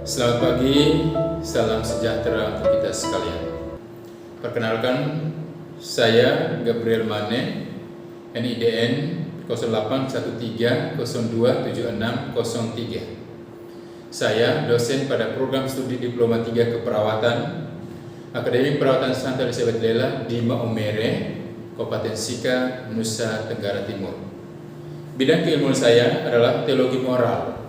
Selamat pagi, salam sejahtera untuk kita sekalian. Perkenalkan, saya Gabriel Mane, NIDN 0813027603. Saya dosen pada program studi Diploma 3 Keperawatan Akademi Perawatan Santa Elizabeth Lela di Maumere, Kabupaten Sika, Nusa Tenggara Timur. Bidang keilmuan saya adalah teologi moral.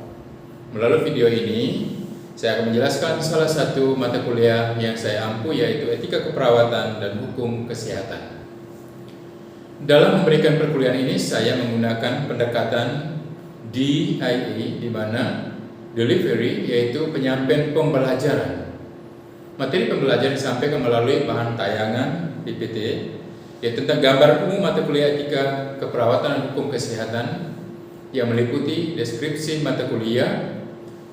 Melalui video ini, saya akan menjelaskan salah satu mata kuliah yang saya ampu, yaitu Etika Keperawatan dan Hukum Kesehatan. Dalam memberikan perkuliahan ini, saya menggunakan pendekatan DIE, di mana delivery yaitu penyampaian pembelajaran. Materi pembelajaran disampaikan melalui bahan tayangan PPT, yaitu tentang gambar umum mata kuliah Etika Keperawatan dan Hukum Kesehatan yang meliputi deskripsi mata kuliah,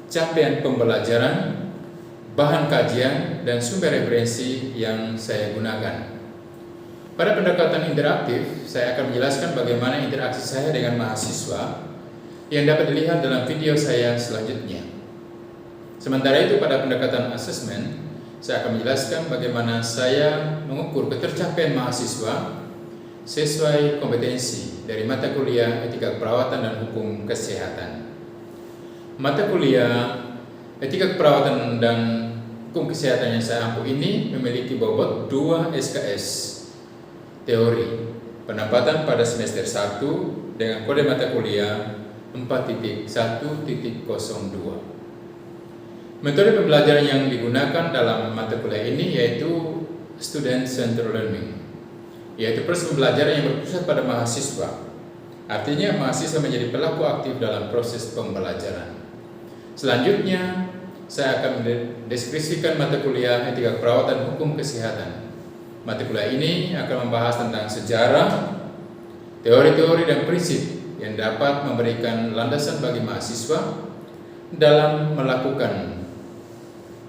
capaian pembelajaran, bahan kajian, dan sumber referensi yang saya gunakan. Pada pendekatan interaktif, saya akan menjelaskan bagaimana interaksi saya dengan mahasiswa yang dapat dilihat dalam video saya selanjutnya. Sementara itu, pada pendekatan asesmen, saya akan menjelaskan bagaimana saya mengukur ketercapaian mahasiswa sesuai kompetensi dari mata kuliah Etika Keperawatan dan Hukum Kesehatan. Mata kuliah Etika Keperawatan dan Hukum Kesehatan yang saya ampu ini memiliki bobot 2 SKS teori penempatan pada semester 1 dengan kode mata kuliah 4.1.02. Metode pembelajaran yang digunakan dalam mata kuliah ini yaitu student-centered learning, yaitu proses pembelajaran yang berpusat pada mahasiswa. Artinya mahasiswa menjadi pelaku aktif dalam proses pembelajaran. Selanjutnya, saya akan mendeskripsikan mata kuliah Etika Keperawatan Hukum Kesehatan. Mata kuliah ini akan membahas tentang sejarah, teori-teori dan prinsip yang dapat memberikan landasan bagi mahasiswa dalam melakukan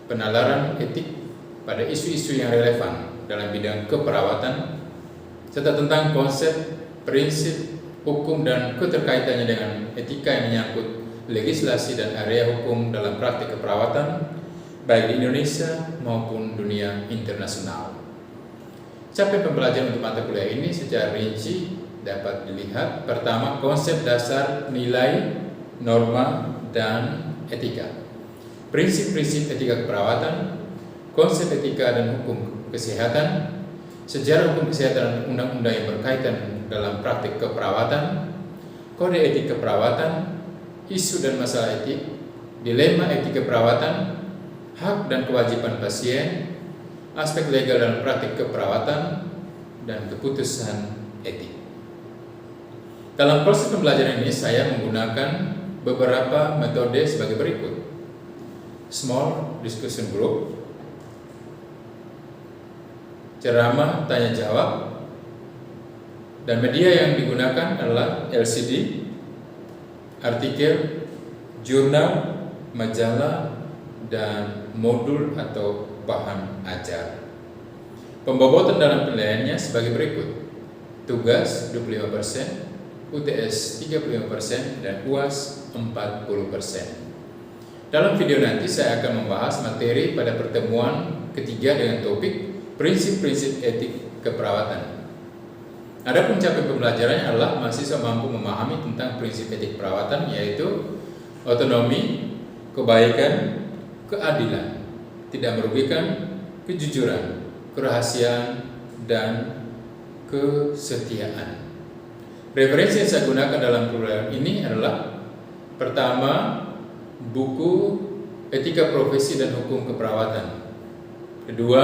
penalaran etik pada isu-isu yang relevan dalam bidang keperawatan, serta tentang konsep, prinsip, hukum, dan keterkaitannya dengan etika yang menyangkut legislasi dan area hukum dalam praktik keperawatan baik di Indonesia maupun dunia internasional. Capaian pembelajaran untuk mata kuliah ini secara rinci dapat dilihat. Pertama, konsep dasar nilai, norma, dan etika. Prinsip-prinsip etika keperawatan, konsep etika dan hukum kesehatan, sejarah hukum kesehatan dan undang-undang yang berkaitan dalam praktik keperawatan, kode etik keperawatan, isu dan masalah etik, dilema etika keperawatan, hak dan kewajiban pasien, aspek legal dalam praktik keperawatan, dan keputusan etik. Dalam proses pembelajaran ini saya menggunakan beberapa metode sebagai berikut: small discussion group, ceramah tanya jawab, dan media yang digunakan adalah LCD, artikel, jurnal, majalah, dan modul atau bahan ajar. Pembobotan dalam penilaiannya sebagai berikut: tugas 25%, UTS 35%, dan UAS 40%. Dalam video nanti saya akan membahas materi pada pertemuan ketiga dengan topik prinsip-prinsip etik keperawatan. Adapun capaian pembelajarannya adalah mahasiswa mampu memahami tentang prinsip etik perawatan, yaitu otonomi, kebaikan, keadilan, tidak merugikan, kejujuran, kerahasiaan, dan kesetiaan. Referensi yang saya gunakan dalam program ini adalah: pertama, buku Etika Profesi dan Hukum Keperawatan; kedua,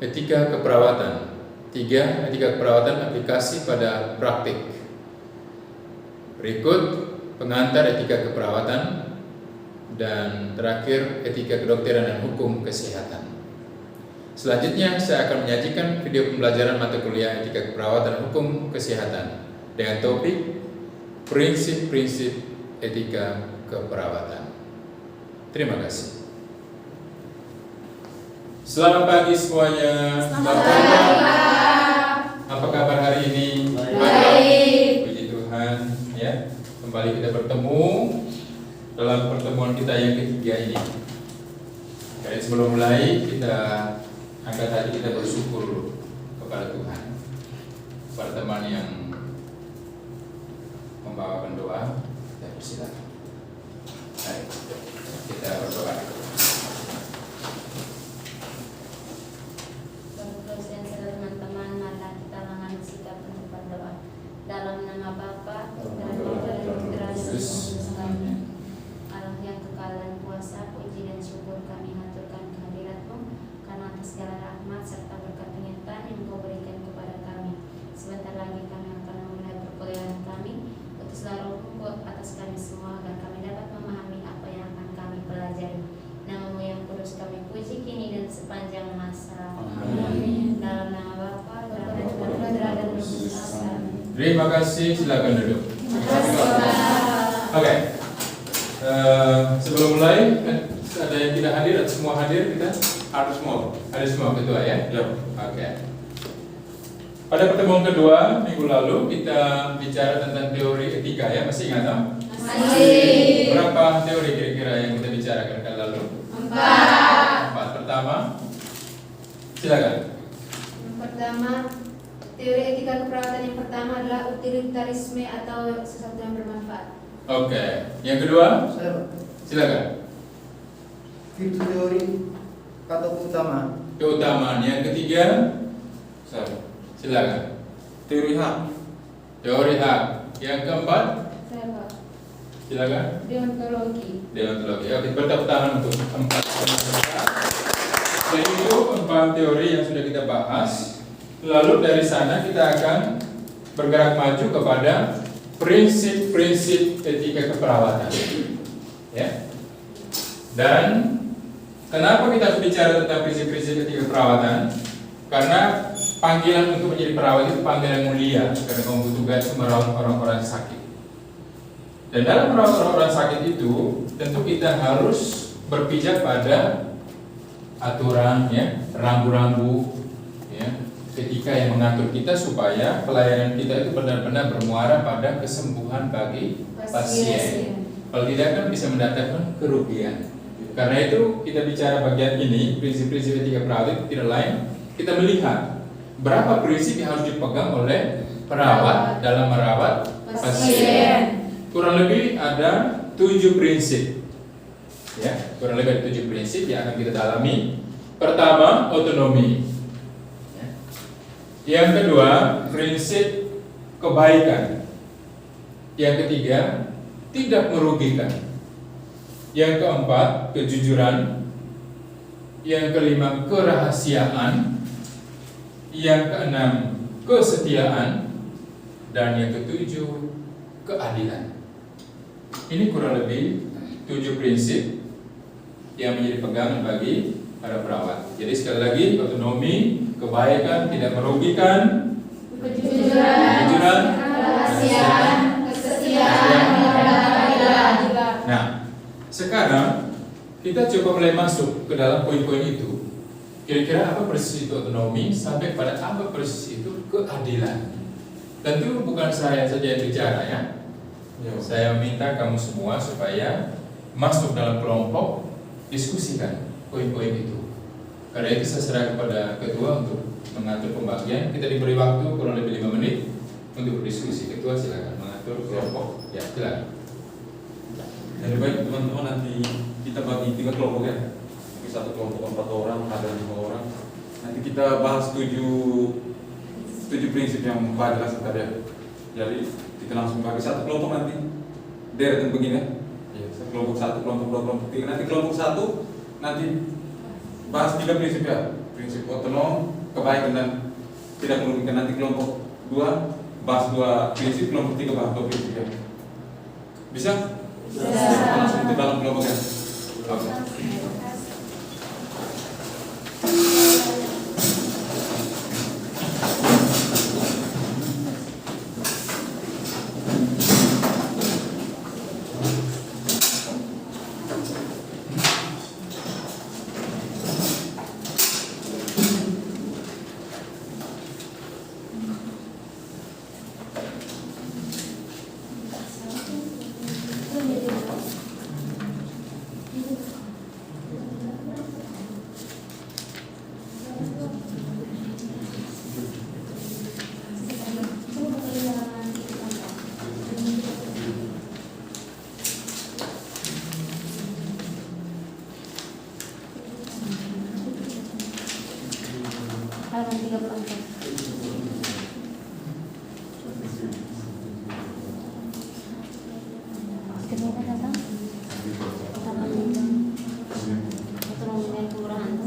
Etika Keperawatan; tiga, Etika Keperawatan Aplikasi pada Praktik; berikut pengantar Etika Keperawatan; dan terakhir Etika Kedokteran dan Hukum Kesehatan. Selanjutnya saya akan menyajikan video pembelajaran mata kuliah Etika Keperawatan dan Hukum Kesehatan dengan topik prinsip-prinsip etika keperawatan. Terima kasih. Selamat pagi semuanya. Selamat pagi, Pak. Apa kabar hari ini? Baik. Puji Tuhan, ya. Kembali kita bertemu dalam pertemuan kita yang ketiga ini. Jadi sebelum mulai kita angkat hati kita bersyukur kepada Tuhan. Para teman yang membawakan doa, kita persilakan. Baik, kita berdoa. Berdoa teman-teman, mari kita mengambil sikap untuk berdoa. Dalam nama Bapa dan Putra dan Roh Kudus. Amin. Allah yang kekal dan kuasa, puji dan syukur kami haturkan kehadirat-Mu karena atas segala rahmat serta berkat penyertaan yang Kau berikan kepada kami. Sebentar lagi kami akan memulai perkuliahan kami. Utuslah Roh-Mu atas kami semua agar kami dapat memahami apa yang akan kami pelajari. Nama-Mu yang kudus kami puji kini dan sepanjang masa. Amin. Dalam nama Bapa dan Putra dan Roh Kudus. Amin. Terima kasih, silakan duduk. Oke. Sebelum mulai, ada yang tidak hadir atau semua hadir kita? Harus semua. Ada semua ketua ya? Ya. Oke. Pada pertemuan kedua minggu lalu kita bicara tentang teori etika ya, masih ingat tak? Masih. Berapa teori kira-kira yang kita bicarakan kali lalu? 4. 4. Pertama, silakan. Yang pertama, teori etika keperawatan yang pertama adalah utilitarisme atau sesuatu yang bermanfaat. Oke. Yang kedua, silakan. Fitur teori atau keutamaan. Keutamaan. Yang ketiga, silakan. Teori hak. Teori hak. Yang keempat, Saya Pak. silakan. Deontologi. Deontologi. Oke, bertepuk tangan untuk 4. Jadi itu 4 teori yang sudah kita bahas. Lalu dari sana kita akan bergerak maju kepada prinsip-prinsip etika keperawatan. Ya. Dan kenapa kita harus bicara tentang prinsip-prinsip etika keperawatan? Karena panggilan untuk menjadi perawat itu panggilan yang mulia, karena kamu butuh tugas merawat orang-orang sakit. Dan dalam merawat orang-orang sakit itu, tentu kita harus berpijak pada aturan, ya, rambu-rambu, ya, etika yang mengatur kita supaya pelayanan kita itu benar-benar bermuara pada kesembuhan bagi pasien. Kalau tidak kan bisa mendatangkan kerugian. Karena itu kita bicara bagian ini, prinsip-prinsip etika perawat itu tidak lain, kita melihat berapa prinsip yang harus dipegang oleh perawat dalam merawat pasien. Kurang lebih ada 7 prinsip. Ya, kurang lebih ada 7 prinsip yang akan kita dalami. Pertama, otonomi. Ya. Yang kedua, prinsip kebaikan. Yang ketiga, tidak merugikan. Yang keempat, kejujuran. Yang kelima, kerahasiaan. Yang keenam, kesetiaan. Dan yang ketujuh, keadilan. Ini kurang lebih 7 prinsip yang menjadi pegangan bagi para perawat. Jadi sekali lagi, otonomi, kebaikan, tidak merugikan, kejujuran, Kerahasiaan, kesetiaan, dan keadilan. Nah, sekarang kita coba mulai masuk ke dalam poin-poin itu. Kira-kira apa persis itu otonomi sampai pada apa persis itu keadilan. Tentu bukan saya saja yang bicara ya. Saya minta kamu semua supaya masuk dalam kelompok, diskusikan poin-poin itu. Karena itu saya serahkan kepada ketua untuk mengatur pembagian. Kita diberi waktu kurang lebih 5 menit untuk berdiskusi. Ketua silakan mengatur kelompok. Ya, silakan. Jadi baik teman-teman, nanti kita bagi 3 kelompok ya. Mungkin satu kelompok 4 orang, ada 5 orang. Nanti kita bahas 7 prinsip yang Pak jelaskan tadi ya. Jadi kita langsung bagi satu kelompok nanti deretan begini ya. Kelompok 1, kelompok 2, kelompok 3. Nanti kelompok 1 nanti bahas 3 prinsip ya. Prinsip otonom, kebaikan dan tidak merugikan. Nanti kelompok 2 bahas 2 prinsip, kelompok 3 bahas 2 prinsip ya. Bisa? Kita langsung ke dalam kelompok ya. Oke. halaman 34. Kedua datang. Otonomi dan kelurahan.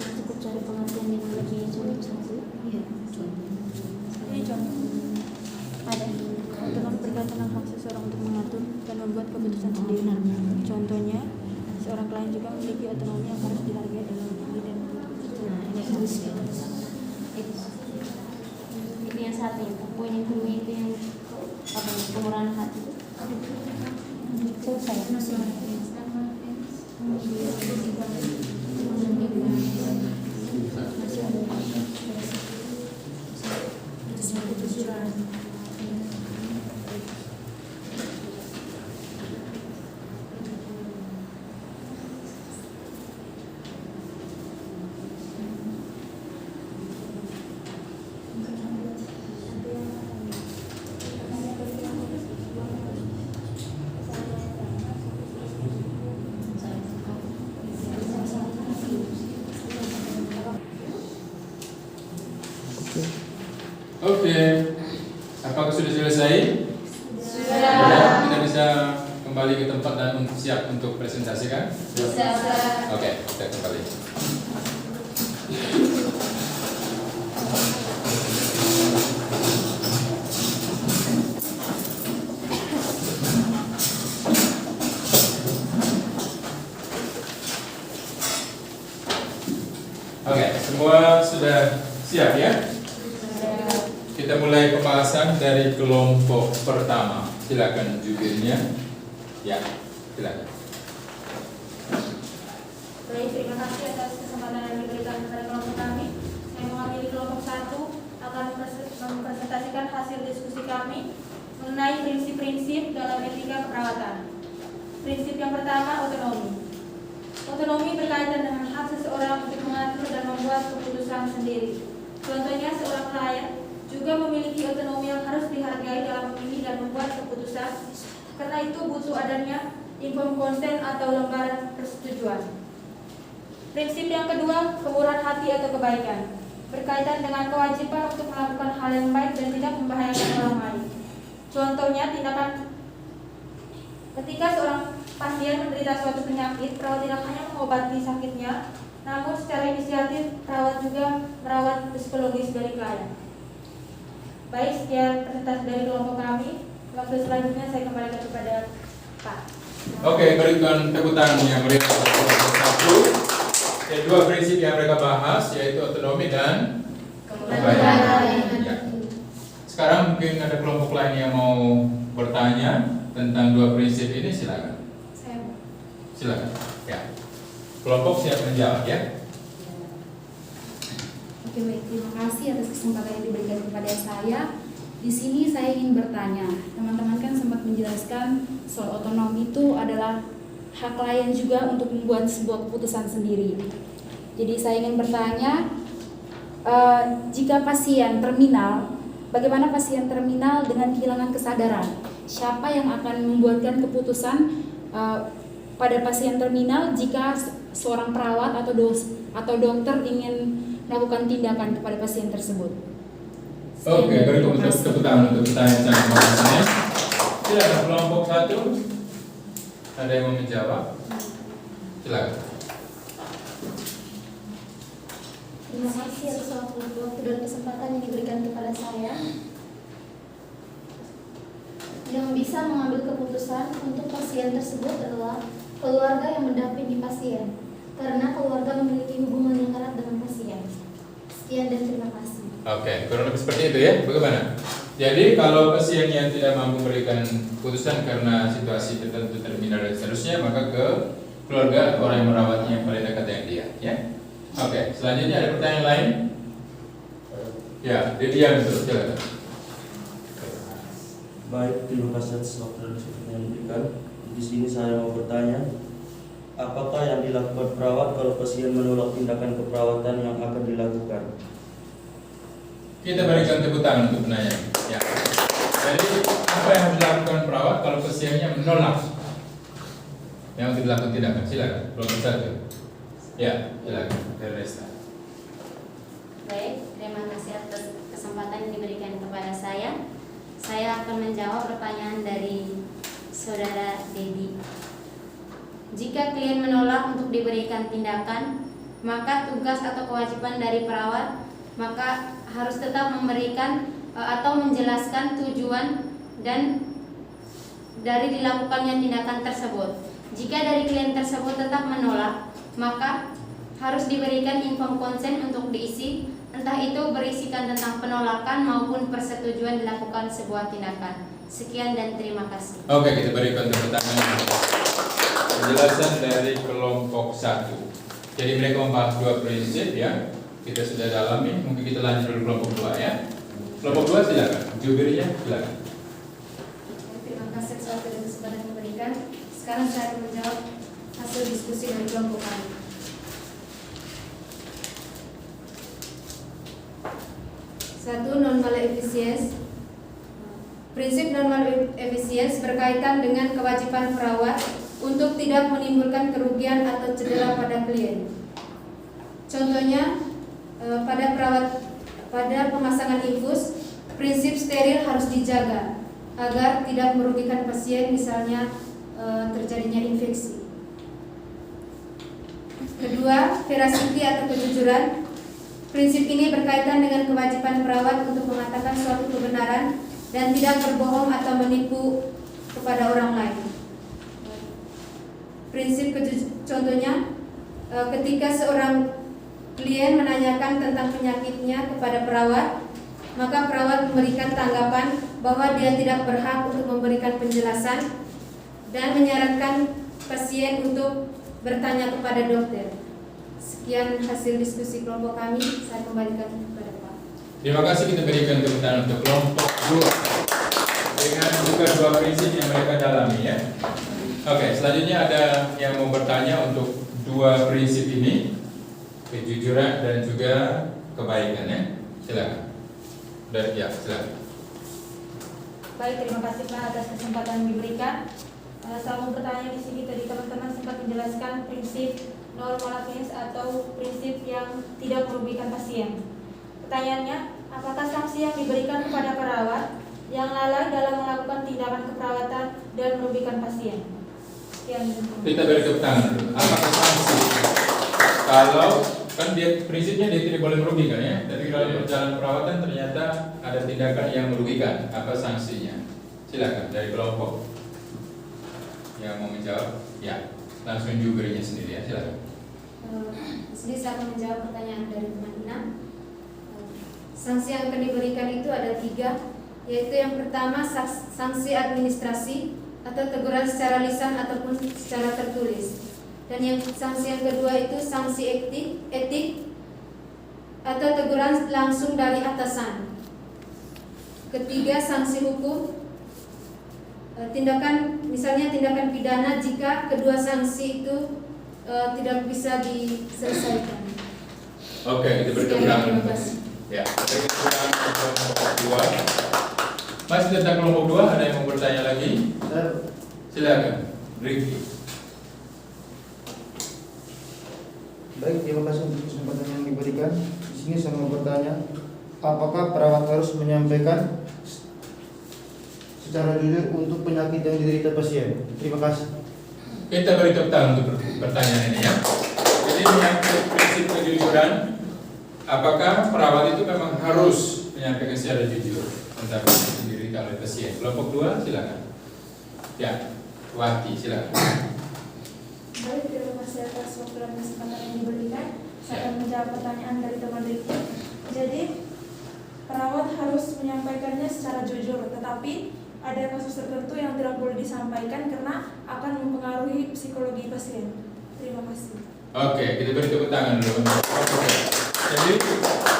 Cukup cari pengertian yang lebih contoh satu. Iya. Ini contoh. Ada. Otonomi berkaitan dengan hak seseorang untuk mengatur dan membuat keputusan sendiri. Contohnya, seorang klien juga memiliki otonomi yang harus dihargai dalam memilih dan membuat keputusan. Nah, ini harus itu yang satu itu. Poin yang kedua itu yang apa? Pengurahan hati. Selesai. Masih ada. Oke, apakah sudah selesai? Sudah. Kita bisa kembali ke tempat dan siap untuk presentasikan? Bisa. Oke, kita kembali. Oke, semua sudah siap ya? Kita mulai pembahasan dari kelompok pertama. Silakan jubirnya. Ya, silakan. Baik, terima kasih atas kesempatan yang diberikan kepada kelompok kami. Saya mewakili kelompok 1 akan mempresentasikan hasil diskusi kami mengenai prinsip-prinsip dalam etika keperawatan. Prinsip yang pertama, otonomi. Otonomi berkaitan dengan hak seseorang untuk mengatur dan membuat keputusan sendiri. Contohnya, seorang klien juga memiliki otonomi yang harus dihargai dalam memilih dan membuat keputusan. Karena itu butuh adanya inform konsen atau lembaran persetujuan. Prinsip yang kedua, kemurahan hati atau kebaikan. Berkaitan dengan kewajiban untuk melakukan hal yang baik dan tidak membahayakan orang lain. Contohnya, tindakan ketika seorang pasien menderita suatu penyakit, perawat tidak hanya mengobati sakitnya, namun secara inisiatif perawat juga merawat psikologis dari klien. Baik, sekian presentasi dari kelompok kami. Waktu selanjutnya saya kembalikan kepada Pak. Oke, berikan tepuk tangan yang mereka satu. Kedua prinsip yang mereka bahas yaitu otonomi dan kebaikan. Ya. Sekarang mungkin ada kelompok lain yang mau bertanya tentang dua prinsip ini, silakan. Silakan. Ya. Kelompok siap menjawab ya. Oke, baik. Terima kasih atas kesempatan yang diberikan kepada saya. Di sini saya ingin bertanya, teman-teman kan sempat menjelaskan soal otonomi itu adalah hak klien juga untuk membuat sebuah keputusan sendiri. Jadi saya ingin bertanya, jika pasien terminal, bagaimana pasien terminal dengan kehilangan kesadaran? Siapa yang akan membuatkan keputusan pada pasien terminal jika seorang perawat atau dokter ingin melakukan tindakan kepada pasien tersebut? Oke, berikan tepuk tangan untuk pertanyaan saya. Silakan kelompok satu. Ada yang mau menjawab? Silakan. Terima kasih atas waktu dan kesempatan yang diberikan kepada saya. Yang bisa mengambil keputusan untuk pasien tersebut adalah keluarga yang mendampingi pasien, karena keluarga memiliki hubungan yang erat dengan pasien. Sekian dan terima kasih. Oke, kurang lebih seperti itu ya. Bagaimana? Jadi kalau pasien yang tidak mampu memberikan keputusan karena situasi tertentu terminal dan seterusnya, maka ke keluarga orang yang merawatnya yang paling dekat dengan dia. Ya. Oke, selanjutnya ada pertanyaan lain? Ya, Didian itu silakan. Baik, terima kasih atas waktu dan kesempatan yang diberikan. Di sini saya mau bertanya, apakah yang dilakukan perawat kalau pasien menolak tindakan keperawatan yang akan dilakukan? Kita berikan tepuk tangan untuk penanya. Ya. Jadi apa yang harus dilakukan perawat kalau pasiennya menolak yang dilakukan tindakan? Silakan. Kelompok 1. Ya, silakan. Teresa. Baik, terima kasih atas kesempatan yang diberikan kepada saya. Saya akan menjawab pertanyaan dari Saudara Dedi. Jika klien menolak untuk diberikan tindakan, maka tugas atau kewajiban dari perawat maka harus tetap memberikan atau menjelaskan tujuan dan dari dilakukannya tindakan tersebut. Jika dari klien tersebut tetap menolak, maka harus diberikan inform konsen untuk diisi, entah itu berisikan tentang penolakan maupun persetujuan dilakukan sebuah tindakan. Sekian dan terima kasih. Oke, kita berikan tepuk tangan. Penjelasan dari kelompok 1. Jadi mereka membahas 2 prinsip ya. Kita sudah dalami, mungkin kita lanjut dulu kelompok 2 ya. Kelompok 2 silakan. Jubirnya silakan. Terima kasih atas kesempatan yang diberikan. Sekarang saya akan menjawab hasil diskusi dari kelompok kami. 1. Normal efisiensi. Prinsip normal efisiensi berkaitan dengan kewajiban perawat untuk tidak menimbulkan kerugian atau cedera pada klien. Contohnya, pada pemasangan infus, prinsip steril harus dijaga agar tidak merugikan pasien, misalnya terjadinya infeksi. Kedua, veracity atau kejujuran. Prinsip ini berkaitan dengan kewajiban perawat untuk mengatakan suatu kebenaran dan tidak berbohong atau menipu kepada orang lain. Contohnya, ketika seorang klien menanyakan tentang penyakitnya kepada perawat, maka perawat memberikan tanggapan bahwa dia tidak berhak untuk memberikan penjelasan dan menyarankan pasien untuk bertanya kepada dokter. Sekian hasil diskusi kelompok kami, saya kembalikan kepada Pak. Terima kasih, kita berikan tepuk tangan untuk kelompok 2 dengan juga 2 prinsip yang mereka dalami ya. Oke, selanjutnya ada yang mau bertanya untuk 2 prinsip ini, kejujuran dan juga kebaikan ya. Silakan. Dan ya, silakan. Baik, terima kasih Pak atas kesempatan yang diberikan. Saya mau bertanya di sini, tadi teman-teman sempat menjelaskan prinsip normalitas atau prinsip yang tidak merugikan pasien. Pertanyaannya, apakah sanksi yang diberikan kepada perawat yang lalai dalam melakukan tindakan keperawatan dan merugikan pasien? Kita beri tepuk tangan dulu. Apakah sanksi? Kalau kan dia prinsipnya dia tidak boleh merugikan ya. Tapi kalau perjalanan perawatan ternyata ada tindakan yang merugikan, apa sanksinya? Silakan dari kelompok yang mau menjawab. Ya, langsung jubirnya sendiri ya. Silakan. Di sini saya akan menjawab pertanyaan dari teman Ina. Sanksi yang akan diberikan itu ada 3, yaitu yang pertama sanksi administrasi atau teguran secara lisan ataupun secara tertulis. Dan yang sanksi yang kedua itu sanksi etik atau teguran langsung dari atasan. Ketiga, sanksi hukum. Misalnya tindakan pidana jika kedua sanksi itu tidak bisa diselesaikan. Oke, kita beri tepuk tangan. Ya, kita kelompok 2. Masih tentang kelompok 2, ada yang mau bertanya lagi? Silakan, Ricky. Baik, terima kasih untuk kesempatan yang diberikan. Di sini saya mau bertanya, apakah perawat harus menyampaikan secara jujur untuk penyakit yang diderita pasien? Terima kasih. Kita beri tepuk tangan untuk pertanyaan ini ya. Jadi menyangkut prinsip kejujuran, apakah perawat itu memang harus menyampaikan secara jujur tentang penyakit yang diderita oleh pasien? Kelompok 2, silakan. Ya, Wati, silakan. Baik, terima kasih atas waktu dan kesempatan yang diberikan. Saya akan menjawab pertanyaan dari teman Ricky. Jadi, perawat harus menyampaikannya secara jujur, tetapi ada kasus tertentu yang tidak boleh disampaikan karena akan mempengaruhi psikologi pasien. Terima kasih. Oke, kita beri tepuk tangan dulu. Oke. Jadi,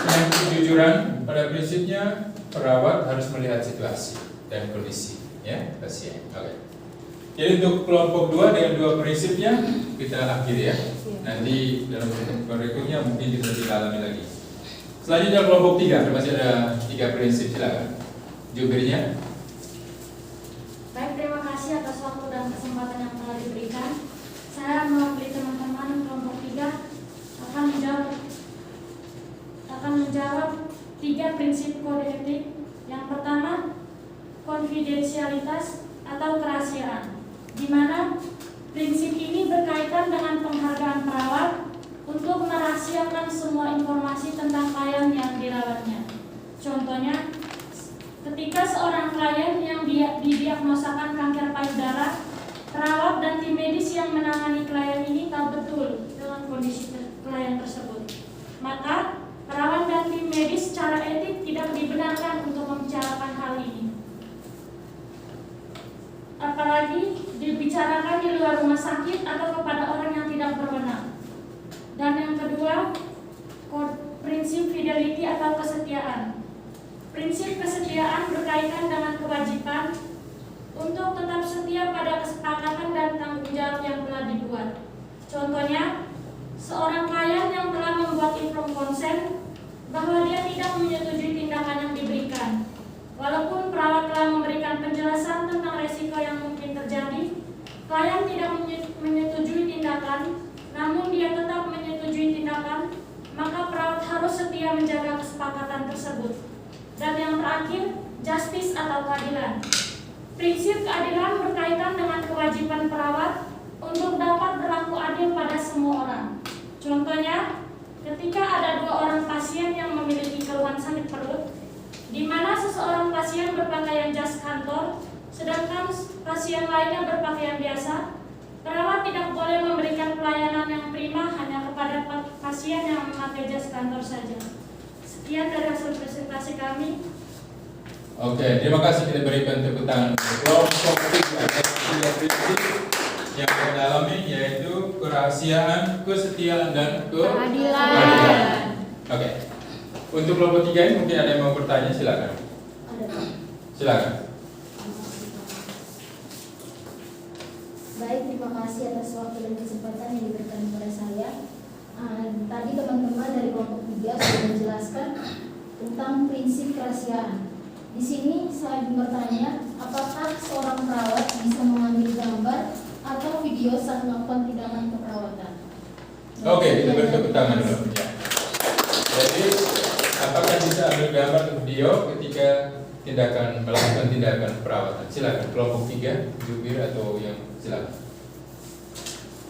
yang kejujuran pada prinsipnya perawat harus melihat situasi dan kondisi ya pasien. Oke. Jadi untuk kelompok 2 dengan 2 prinsipnya kita akhiri ya. Nanti dalam berikutnya mungkin kita dalami lagi. Selanjutnya kelompok 3, masih ada 3 prinsip, silakan. Jubirnya. Baik, terima kasih atas waktu dan kesempatan yang telah diberikan. Saya mewakili teman-teman kelompok 3 akan menjawab 3 prinsip kode etik. Yang pertama, konfidensialitas atau kerahasiaan, di mana prinsip ini berkaitan dengan penghargaan perawat untuk merahasiakan semua informasi tentang klien yang dirawatnya. Contohnya, ketika seorang klien yang didiagnosakan kanker payudara, perawat dan tim medis yang menangani klien ini tahu betul dengan kondisi klien tersebut. Maka, perawat dan tim medis secara etik tidak dibenarkan untuk membicarakan hal ini. Apalagi dibicarakan di luar rumah sakit atau kepada orang yang tidak berwenang. Dan yang kedua, prinsip fidelity atau kesetiaan. Prinsip kesetiaan berkaitan dengan kewajiban untuk tetap setia pada kesepakatan dan tanggung jawab yang telah dibuat. Contohnya, seorang klien yang telah membuat inform konsen bahwa dia tidak menyetujui tindakan yang diberikan. Walaupun perawat telah memberikan penjelasan tentang resiko yang mungkin terjadi, klien tidak menyetujui tindakan, namun dia tetap menyetujui tindakan, maka perawat harus setia menjaga kesepakatan tersebut. Dan yang terakhir, justice atau keadilan. Prinsip keadilan berkaitan dengan kewajiban perawat untuk dapat berlaku adil pada semua orang. Contohnya, ketika ada 2 orang pasien yang memiliki keluhan sakit perut, di mana seseorang pasien berpakaian jas kantor, sedangkan pasien lainnya berpakaian biasa, perawat tidak boleh memberikan pelayanan yang prima hanya kepada pasien yang memakai jas kantor saja. Sekian dari hasil presentasi kami. Oke, terima kasih. Kita berikan tepuk tangan. Kelompok 3 ada 3 prinsip yang kita dalami, yaitu kerahasiaan, kesetiaan, dan keadilan. Oke. Untuk kelompok 3 ini mungkin ada yang mau bertanya, silakan. Silakan. Baik, terima kasih atas waktu dan kesempatan yang diberikan kepada saya. Tadi teman-teman dari kelompok 3 sudah menjelaskan tentang prinsip kerahasiaan. Di sini saya bertanya, apakah seorang perawat bisa mengambil gambar atau video saat melakukan tindakan keperawatan? Oke, kita beri tepuk tangan dulu. Ya. Jadi, apakah bisa ambil gambar atau video ketika melakukan tindakan perawatan? Silakan, kelompok 3, jubir atau yang silakan.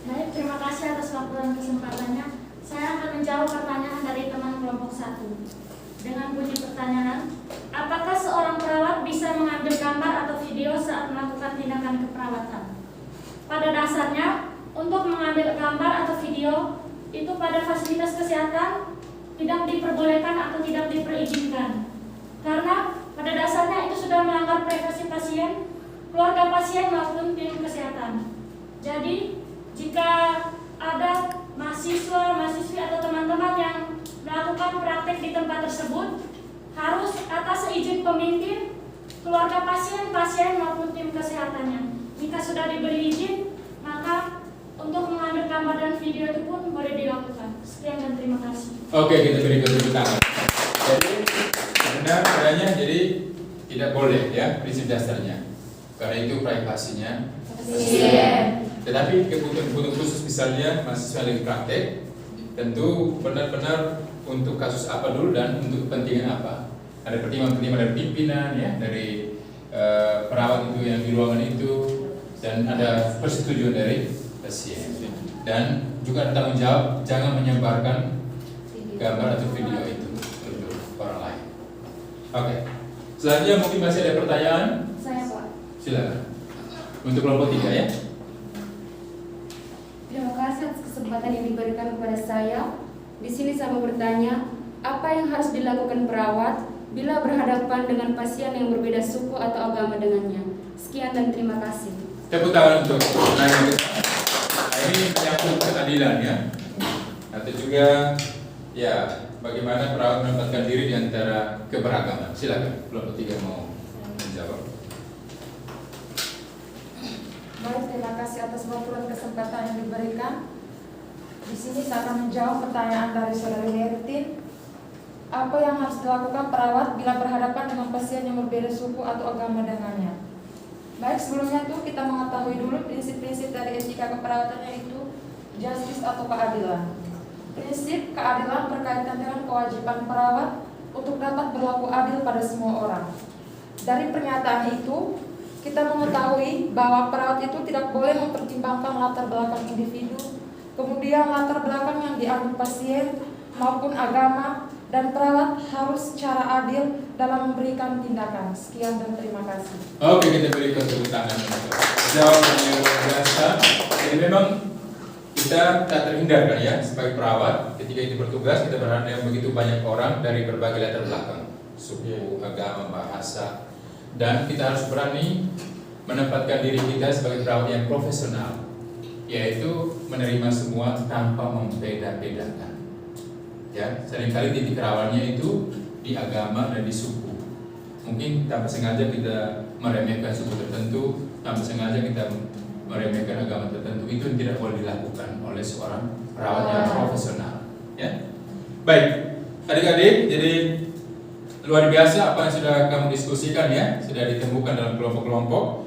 Baik, terima kasih atas waktu dan kesempatannya. Saya akan menjawab pertanyaan dari teman kelompok 1. Dengan bunyi pertanyaan, apakah seorang perawat bisa mengambil gambar atau video saat melakukan tindakan keperawatan? Pada dasarnya, untuk mengambil gambar atau video itu pada fasilitas kesehatan tidak diperbolehkan atau tidak diperizinkan. Karena pada dasarnya itu sudah melanggar privasi pasien, keluarga pasien maupun tim kesehatan. Jadi, jika ada mahasiswa-mahasiswi atau teman-teman yang melakukan praktek di tempat tersebut, harus atas izin pemimpin, keluarga pasien maupun tim kesehatannya. Jika sudah diberi izin, maka untuk mengambil gambar dan video itu pun boleh dilakukan. Sekian dan terima kasih. Oke, kita beri tepuk tangan. Jadi, benar adanya, jadi tidak boleh ya prinsip dasarnya. Karena itu privasinya pasien. Tetapi kebutuhan khusus misalnya mahasiswa lagi praktek, tentu benar-benar untuk kasus apa dulu dan untuk kepentingan apa. Ada pertimbangan dari pimpinan ya, dari perawat itu yang di ruangan itu, dan ada persetujuan dari pasien. Dan juga ada tanggung jawab jangan menyebarkan gambar atau video itu untuk orang lain. Oke. Selanjutnya mungkin masih ada pertanyaan? Saya, Pak. Silakan. Untuk kelompok 3 ya. Terima kasih atas kesempatan yang diberikan kepada saya. Di sini saya mau bertanya, apa yang harus dilakukan perawat bila berhadapan dengan pasien yang berbeda suku atau agama dengannya? Sekian dan terima kasih. Tepuk tangan untuk penanya kita. Nah, ini menyangkut keadilan ya. Atau juga ya bagaimana perawat menempatkan diri di antara keberagaman. Silakan, kelompok 3 mau menjawab. Baik, terima kasih atas waktu dan kesempatan yang diberikan. Di sini saya akan menjawab pertanyaan dari Saudari Hertin. Apa yang harus dilakukan perawat bila berhadapan dengan pasien yang berbeda suku atau agama dengannya? Baik, sebelumnya itu kita mengetahui dulu prinsip-prinsip dari etika keperawatan, yaitu justice atau keadilan. Prinsip keadilan berkaitan dengan kewajiban perawat untuk dapat berlaku adil pada semua orang. Dari pernyataan itu, kita mengetahui bahwa perawat itu tidak boleh mempertimbangkan latar belakang individu, kemudian latar belakang yang dianut pasien maupun agama, dan perawat harus secara adil dalam memberikan tindakan. Sekian dan terima kasih. Oke, kita berikan tepuk tangan. Jawaban yang luar biasa. Jadi memang kita tak terhindarkan ya sebagai perawat ketika itu bertugas kita berhadapan dengan begitu banyak orang dari berbagai latar belakang, suku, agama, bahasa, dan kita harus berani menempatkan diri kita sebagai perawat yang profesional, yaitu menerima semua tanpa membeda-bedakan. Ya, seringkali titik rawannya itu di agama dan di suku. Mungkin tanpa sengaja kita meremehkan suku tertentu, tanpa sengaja kita meremehkan agama tertentu. Itu tidak boleh dilakukan oleh seorang perawat yang profesional. Ya, baik, adik-adik. Jadi luar biasa apa yang sudah kamu diskusikan ya, sudah ditemukan dalam kelompok-kelompok.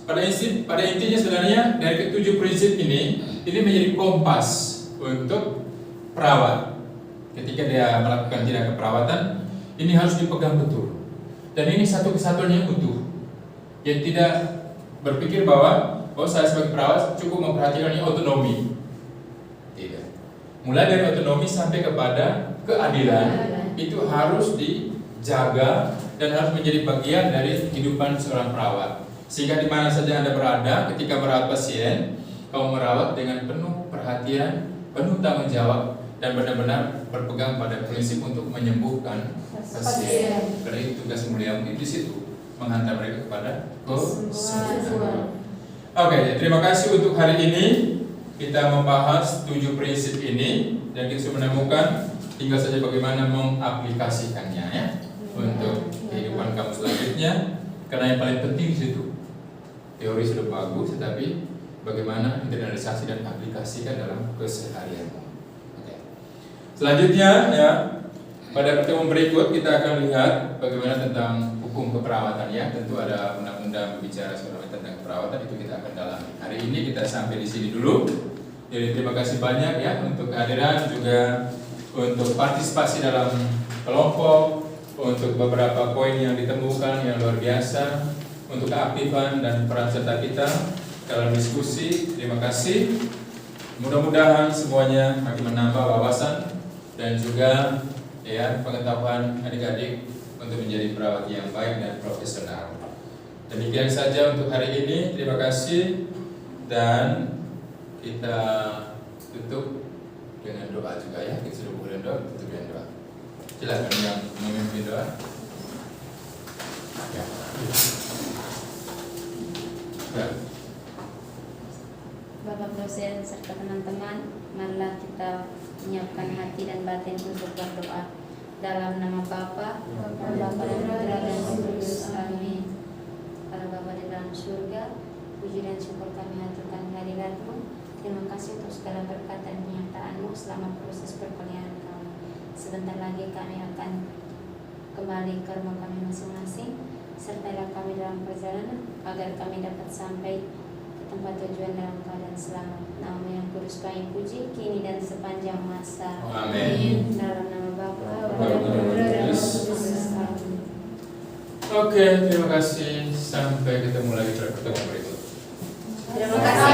Pada intinya sebenarnya dari ketujuh prinsip ini menjadi kompas untuk perawat. Ketika dia melakukan tindakan keperawatan, ini harus dipegang betul. Dan ini satu kesatuan yang utuh. Yang tidak berpikir bahwa saya sebagai perawat cukup memperhatikan ini otonomi. Tidak. Mulai dari otonomi sampai kepada keadilan, itu harus dijaga dan harus menjadi bagian dari kehidupan seorang perawat. Sehingga di mana saja Anda berada, ketika merawat pasien, kamu merawat dengan penuh perhatian, penuh tanggung jawab, dan benar-benar berpegang pada prinsip untuk menyembuhkan pasien. Karena itu tugas muliamu di situ, menghantar mereka kepada kesembuhan. Oke, terima kasih untuk hari ini. Kita membahas 7 prinsip ini dan kita sudah menemukan, tinggal saja bagaimana mengaplikasikannya ya untuk kehidupan kamu selanjutnya. Karena yang paling penting di situ, teori sudah bagus, tetapi bagaimana internalisasi dan aplikasikan dalam keseharianmu. Selanjutnya ya, pada pertemuan berikut kita akan lihat bagaimana tentang hukum keperawatan ya. Tentu ada undang-undang berbicara tentang keperawatan, itu kita akan dalami. Hari ini kita sampai di sini dulu. Jadi terima kasih banyak ya untuk kehadiran, juga untuk partisipasi dalam kelompok, untuk beberapa poin yang ditemukan yang luar biasa, untuk keaktifan dan peran serta kita dalam diskusi. Terima kasih. Mudah-mudahan semuanya makin menambah wawasan dan juga ya pengetahuan adik-adik untuk menjadi perawat yang baik dan profesional. Demikian saja untuk hari ini. Terima kasih dan kita tutup dengan doa juga ya. Kita sudah mulai doa, tutup dengan doa. Silakan yang memimpin doa. Ya. Ya. Bapak dosen serta teman-teman, marilah kita menyiapkan hati dan batin untuk berdoa. Dalam nama Bapa, Bapa dan Putra dan Roh Kudus. Amin. Para Bapa di dalam surga, puji dan syukur kami haturkan kehadirat-Mu. Terima kasih untuk segala berkat dan penyertaan-Mu selama proses perkuliahan kami. Sebentar lagi kami akan kembali ke rumah kami masing-masing. Sertailah kami dalam perjalanan agar kami dapat sampai tempat tujuan dalam keadaan selamat. Nama yang kudus kami puji kini dan sepanjang masa. Amin. Dalam nama Bapa, Bapa dan Roh Kudus. Amin. Oke, terima kasih. Sampai ketemu lagi pada pertemuan berikut. Terima kasih.